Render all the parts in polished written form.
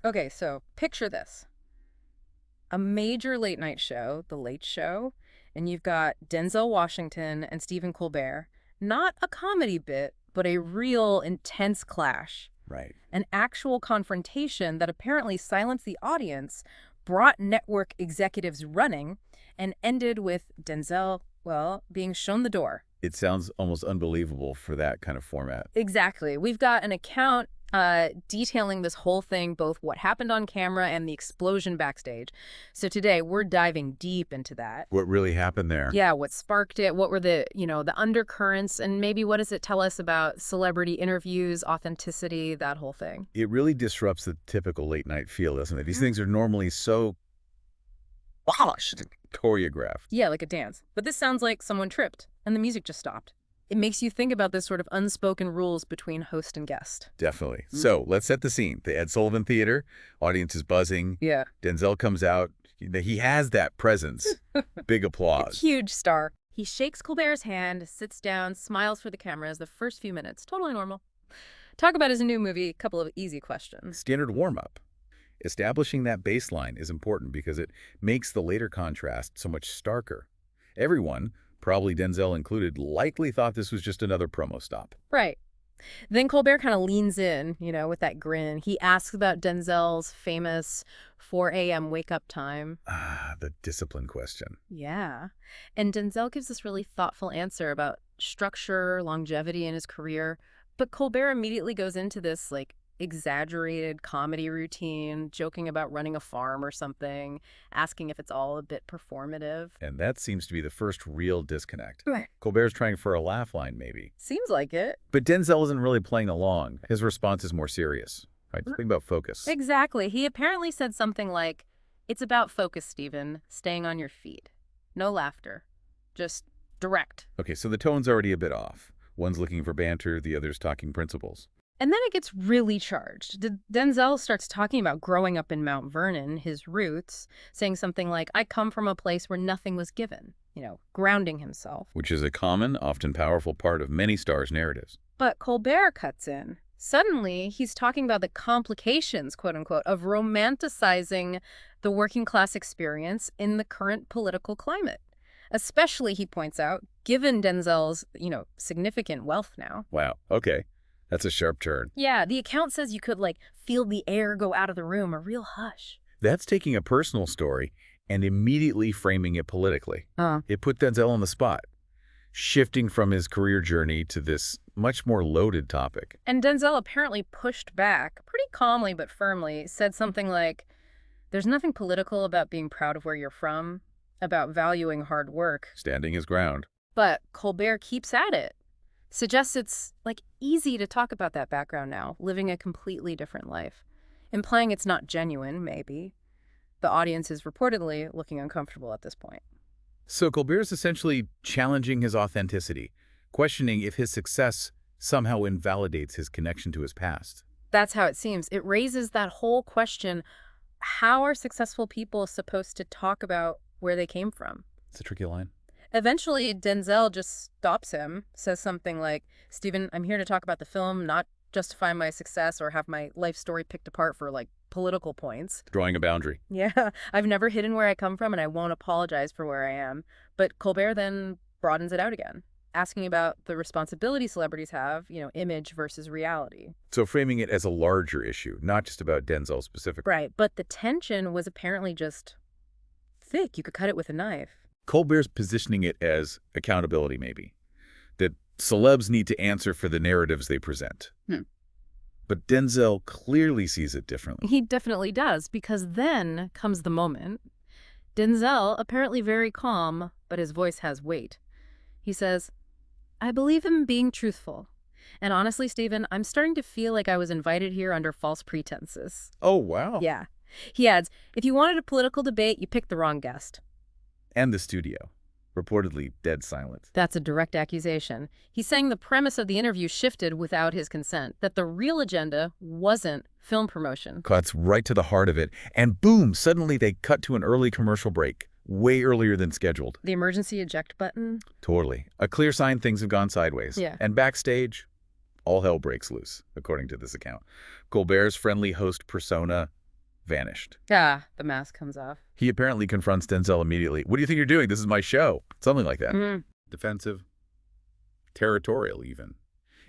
Okay, so picture this. A major late night show, The Late Show, and you've got Denzel Washington and Stephen Colbert. Not a comedy bit, but a real intense clash. Right. An actual confrontation that apparently silenced the audience, brought network executives running, and ended with Denzel, well, being shown the door. It sounds almost unbelievable for that kind of format. Exactly. We've got an account detailing this whole thing, both what happened on camera and the explosion backstage. So today we're diving deep into that. What really happened there? Yeah, what sparked it? What were the undercurrents? And maybe what does it tell us about celebrity interviews, authenticity, that whole thing? It really disrupts the typical late night feel, doesn't it? These things are normally so polished, choreographed. Yeah, like a dance. But this sounds like someone tripped and the music just stopped. It makes you think about this sort of unspoken rules between host and guest. Definitely. So let's set the scene. The Ed Sullivan Theater, audience is buzzing. Yeah. Denzel comes out. He has that presence. Big applause. Huge star. He shakes Colbert's hand, sits down, smiles for the cameras the first few minutes. Totally normal. Talk about his new movie, a couple of easy questions. Standard warm-up. Establishing that baseline is important because it makes the later contrast so much starker. Everyone, probably Denzel included, likely thought this was just another promo stop. Right. Then Colbert kind of leans in, with that grin. He asks about Denzel's famous 4 a.m. wake-up time. Ah, the discipline question. Yeah. And Denzel gives this really thoughtful answer about structure, longevity in his career. But Colbert immediately goes into this, exaggerated comedy routine, joking about running a farm or something, asking if it's all a bit performative. And that seems to be the first real disconnect. Right. Colbert's trying for a laugh line, maybe. Seems like it. But Denzel isn't really playing along. His response is more serious. Right? Think about focus. Exactly. He apparently said something like, "It's about focus, Stephen, staying on your feet. No laughter. Just direct." Okay, so the tone's already a bit off. One's looking for banter, the other's talking principles. And then it gets really charged. Denzel starts talking about growing up in Mount Vernon, his roots, saying something like, "I come from a place where nothing was given," grounding himself. Which is a common, often powerful part of many stars' narratives. But Colbert cuts in. Suddenly, he's talking about the complications, quote unquote, of romanticizing the working class experience in the current political climate. Especially, he points out, given Denzel's, significant wealth now. Wow, okay. That's a sharp turn. Yeah, the account says you could, feel the air go out of the room, a real hush. That's taking a personal story and immediately framing it politically. Uh. It put Denzel on the spot, shifting from his career journey to this much more loaded topic. And Denzel apparently pushed back, pretty calmly but firmly, said something like, "There's nothing political about being proud of where you're from, about valuing hard work." Standing his ground. But Colbert keeps at it. Suggests it's, easy to talk about that background now, living a completely different life. Implying it's not genuine, maybe. The audience is reportedly looking uncomfortable at this point. So Colbert's essentially challenging his authenticity, questioning if his success somehow invalidates his connection to his past. That's how it seems. It raises that whole question, how are successful people supposed to talk about where they came from? It's a tricky line. Eventually, Denzel just stops him, says something like, "Stephen, I'm here to talk about the film, not justify my success or have my life story picked apart for, political points." Drawing a boundary. Yeah, "I've never hidden where I come from and I won't apologize for where I am." But Colbert then broadens it out again, asking about the responsibility celebrities have, image versus reality. So framing it as a larger issue, not just about Denzel specifically. Right, but the tension was apparently just thick. You could cut it with a knife. Colbert's positioning it as accountability, maybe. That celebs need to answer for the narratives they present. But Denzel clearly sees it differently. He definitely does, because then comes the moment. Denzel, apparently very calm, but his voice has weight. He says, "I believe him being truthful. And honestly, Stephen, I'm starting to feel like I was invited here under false pretenses." Oh, wow. Yeah. He adds, "If you wanted a political debate, you picked the wrong guest." And the studio, reportedly dead silent. That's a direct accusation. He's saying the premise of the interview shifted without his consent, that the real agenda wasn't film promotion. Cuts right to the heart of it, and boom, suddenly they cut to an early commercial break, way earlier than scheduled. The emergency eject button? Totally. A clear sign things have gone sideways. Yeah. And backstage, all hell breaks loose, according to this account. Colbert's friendly host persona vanished. Yeah, the mask comes off. He apparently confronts Denzel immediately. What do you think you're doing? This is my show. Something like that. Mhm. Defensive, territorial even.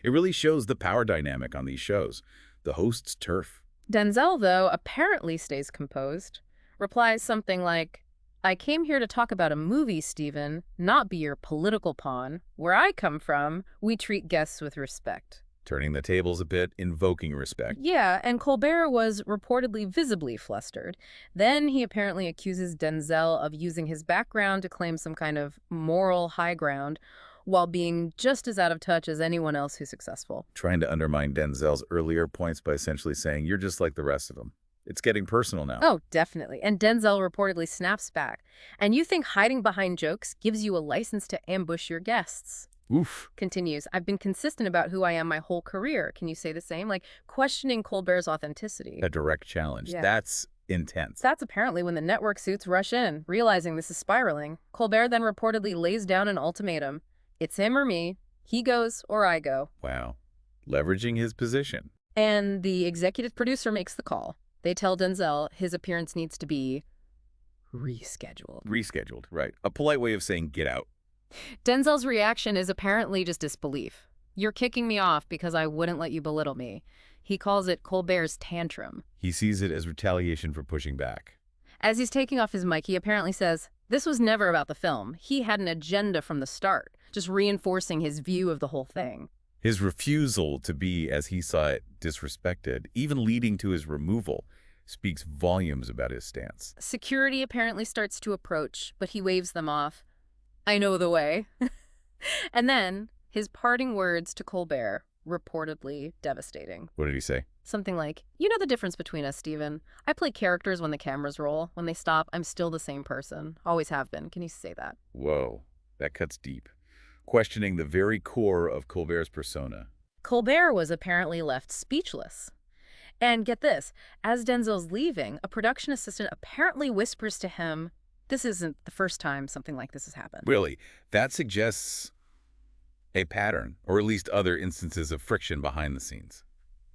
It really shows the power dynamic on these shows. The host's turf. Denzel, though, apparently stays composed, replies something like, I came here to talk about a movie, Stephen, not be your political pawn. Where I come from, we treat guests with respect. Turning the tables a bit, invoking respect. Yeah, and Colbert was reportedly visibly flustered. Then he apparently accuses Denzel of using his background to claim some kind of moral high ground while being just as out of touch as anyone else who's successful. Trying to undermine Denzel's earlier points by essentially saying, you're just like the rest of them. It's getting personal now. Oh, definitely. And Denzel reportedly snaps back. And you think hiding behind jokes gives you a license to ambush your guests. Oof. Continues, I've been consistent about who I am my whole career. Can you say the same? Like, questioning Colbert's authenticity. A direct challenge. Yeah. That's intense. That's apparently when the network suits rush in, realizing this is spiraling. Colbert then reportedly lays down an ultimatum. It's him or me. He goes or I go. Wow. Leveraging his position. And the executive producer makes the call. They tell Denzel his appearance needs to be rescheduled. Rescheduled, right. A polite way of saying get out. Denzel's reaction is apparently just disbelief. You're kicking me off because I wouldn't let you belittle me. He calls it Colbert's tantrum. He sees it as retaliation for pushing back. As he's taking off his mic, he apparently says, this was never about the film. He had an agenda from the start, just reinforcing his view of the whole thing. His refusal to be, as he saw it, disrespected, even leading to his removal, speaks volumes about his stance. Security apparently starts to approach, but he waves them off. I know the way. And then his parting words to Colbert, reportedly devastating. What did he say? Something like, you know the difference between us, Stephen. I play characters when the cameras roll. When they stop, I'm still the same person. Always have been. Can you say that? Whoa, that cuts deep. Questioning the very core of Colbert's persona. Colbert was apparently left speechless. And get this, as Denzel's leaving, a production assistant apparently whispers to him, this isn't the first time something like this has happened. Really, that suggests a pattern, or at least other instances of friction behind the scenes.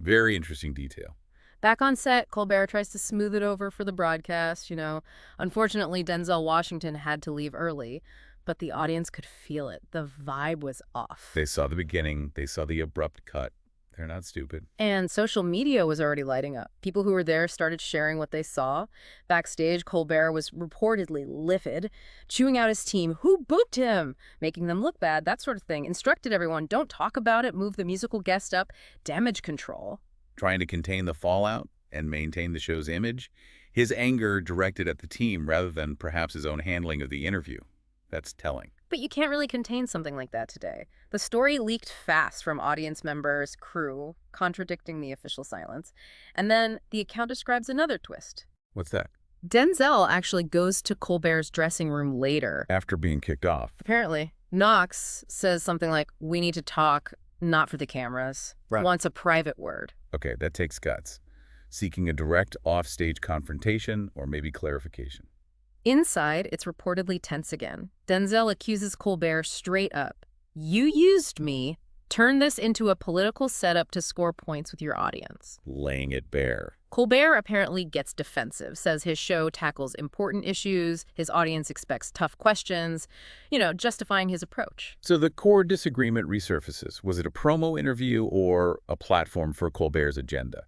Very interesting detail. Back on set, Colbert tries to smooth it over for the broadcast, Unfortunately, Denzel Washington had to leave early, but the audience could feel it. The vibe was off. They saw the beginning. They saw the abrupt cut. They're not stupid. And social media was already lighting up. People who were there started sharing what they saw. Backstage, Colbert was reportedly livid, chewing out his team, who booked him, making them look bad, that sort of thing. Instructed everyone, don't talk about it, move the musical guest up, damage control. Trying to contain the fallout and maintain the show's image, his anger directed at the team rather than perhaps his own handling of the interview. That's telling. But you can't really contain something like that today. The story leaked fast from audience members, crew, contradicting the official silence. And then the account describes another twist. What's that? Denzel actually goes to Colbert's dressing room later. After being kicked off. Apparently. Knox says something like, we need to talk, not for the cameras. Right. Wants a private word. Okay, that takes guts. Seeking a direct off-stage confrontation or maybe clarification. Inside, it's reportedly tense again. Denzel accuses Colbert straight up. You used me. Turn this into a political setup to score points with your audience. Laying it bare. Colbert apparently gets defensive, says his show tackles important issues, his audience expects tough questions, justifying his approach. So the core disagreement resurfaces. Was it a promo interview or a platform for Colbert's agenda?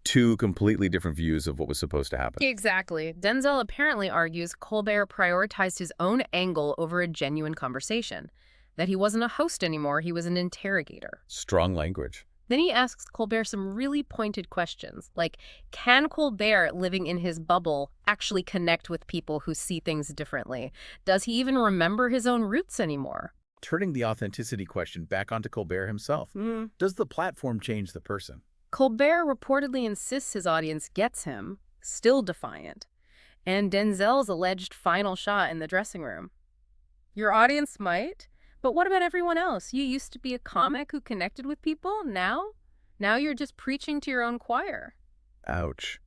Two completely different views of what was supposed to happen. Exactly. Denzel apparently argues Colbert prioritized his own angle over a genuine conversation, that he wasn't a host anymore, he was an interrogator. Strong language. Then he asks Colbert some really pointed questions, like, can Colbert, living in his bubble, actually connect with people who see things differently? Does he even remember his own roots anymore? Turning the authenticity question back onto Colbert himself. Does the platform change the person? Colbert reportedly insists his audience gets him, still defiant, and Denzel's alleged final shot in the dressing room. Your audience might, but what about everyone else? You used to be a comic who connected with people. Now you're just preaching to your own choir. Ouch.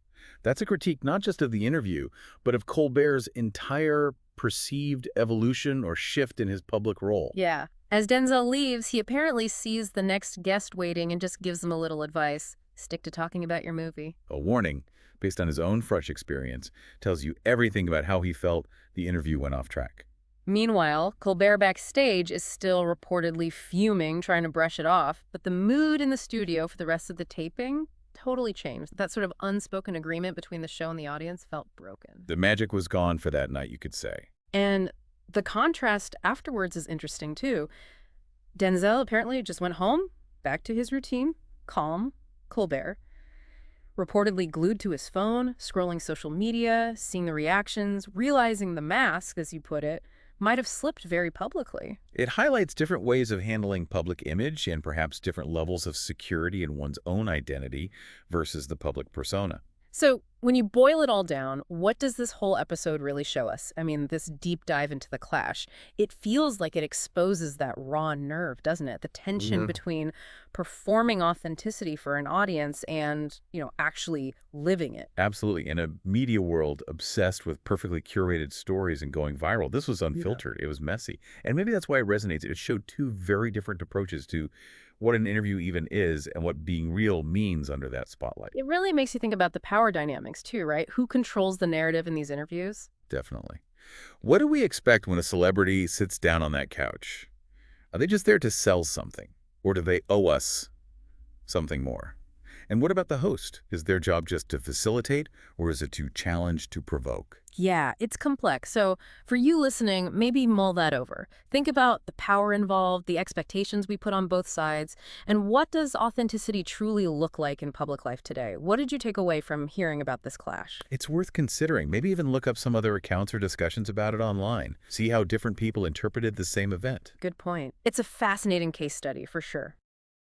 That's a critique not just of the interview, but of Colbert's entire perceived evolution or shift in his public role. Yeah. As Denzel leaves, he apparently sees the next guest waiting and just gives them a little advice. Stick to talking about your movie. A warning based on his own fresh experience, tells you everything about how he felt the interview went off track. Meanwhile, Colbert backstage is still reportedly fuming, trying to brush it off, but the mood in the studio for the rest of the taping totally changed. That sort of unspoken agreement between the show and the audience felt broken. The magic was gone for that night, you could say. And the contrast afterwards is interesting, too. Denzel apparently just went home, back to his routine, calm, Colbert, reportedly glued to his phone, scrolling social media, seeing the reactions, realizing the mask, as you put it, might have slipped very publicly. It highlights different ways of handling public image and perhaps different levels of security in one's own identity versus the public persona. So, when you boil it all down, what does this whole episode really show us? I mean, this deep dive into the clash. It feels like it exposes that raw nerve, doesn't it? The tension Yeah. between performing authenticity for an audience and, actually living it. Absolutely. In a media world obsessed with perfectly curated stories and going viral, this was Yeah. unfiltered. It was messy. And maybe that's why it resonates. It showed two very different approaches to what an interview even is and what being real means under that spotlight. It really makes you think about the power dynamics too, right? Who controls the narrative in these interviews? Definitely. What do we expect when a celebrity sits down on that couch? Are they just there to sell something? Or do they owe us something more? And what about the host? Is their job just to facilitate, or is it to challenge, to provoke? Yeah, it's complex. So for you listening, maybe mull that over. Think about the power involved, the expectations we put on both sides, and what does authenticity truly look like in public life today? What did you take away from hearing about this clash? It's worth considering. Maybe even look up some other accounts or discussions about it online. See how different people interpreted the same event. Good point. It's a fascinating case study for sure.